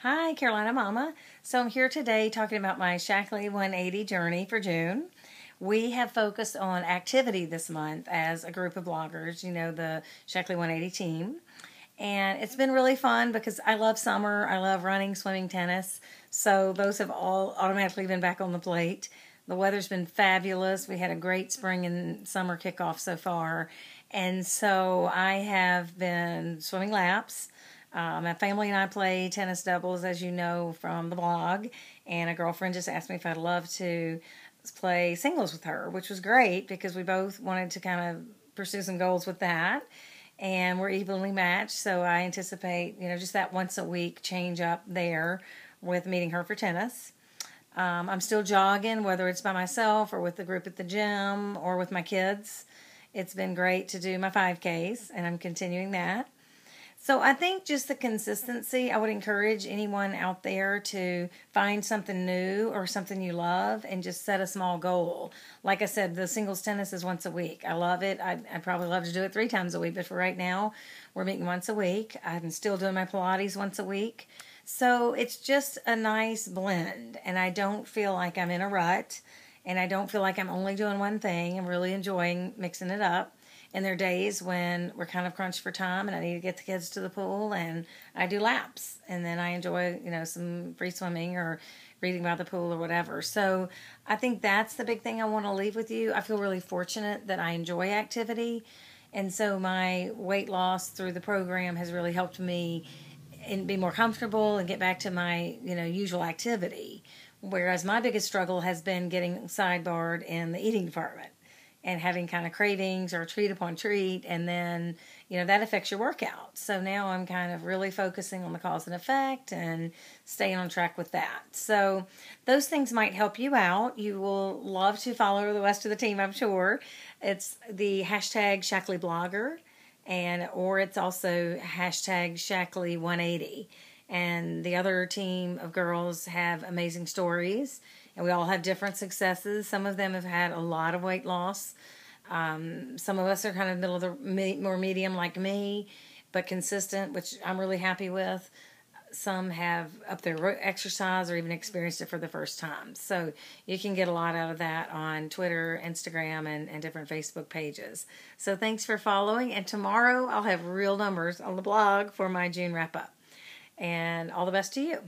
Hi, Carolina Mama. So I'm here today talking about my Shaklee 180 journey for June. We have focused on activity this month as a group of bloggers, the Shaklee 180 team. And it's been really fun because I love summer. I love running, swimming, tennis. So those have all automatically been back on the plate. The weather's been fabulous. We had a great spring and summer kickoff so far. And so I have been swimming laps. My family and I play tennis doubles, as you know from the blog, and a girlfriend just asked me if I'd love to play singles with her, which was great because we both wanted to kind of pursue some goals with that, and we're evenly matched, so I anticipate, just that once a week change up there with meeting her for tennis. I'm still jogging, whether it's by myself or with the group at the gym or with my kids. It's been great to do my 5Ks, and I'm continuing that. So I think just the consistency, I would encourage anyone out there to find something new or something you love and just set a small goal. Like I said, the singles tennis is once a week. I love it. I'd probably love to do it 3 times a week, but for right now, we're meeting once a week. I'm still doing my Pilates once a week. So it's just a nice blend, and I don't feel like I'm in a rut, and I don't feel like I'm only doing one thing. I'm really enjoying mixing it up. And there are days when we're kind of crunched for time and I need to get the kids to the pool, and I do laps. And then I enjoy, some free swimming or reading about the pool or whatever. So I think that's the big thing I want to leave with you. I feel really fortunate that I enjoy activity. And so my weight loss through the program has really helped me and be more comfortable and get back to my, usual activity. Whereas my biggest struggle has been getting sidebarred in the eating department and having kind of cravings or treat upon treat, and then, that affects your workout. So now I'm kind of really focusing on the cause and effect and staying on track with that. So those things might help you out. You will love to follow the rest of the team, I'm sure. It's the hashtag Shaklee Blogger, or it's also hashtag Shaklee 180. And the other team of girls have amazing stories, and we all have different successes. Some of them have had a lot of weight loss. Some of us are kind of middle of the more medium like me, but consistent, which I'm really happy with. Some have upped their exercise or even experienced it for the first time. So you can get a lot out of that on Twitter, Instagram, and different Facebook pages. So thanks for following. And tomorrow I'll have real numbers on the blog for my June wrap-up. And all the best to you.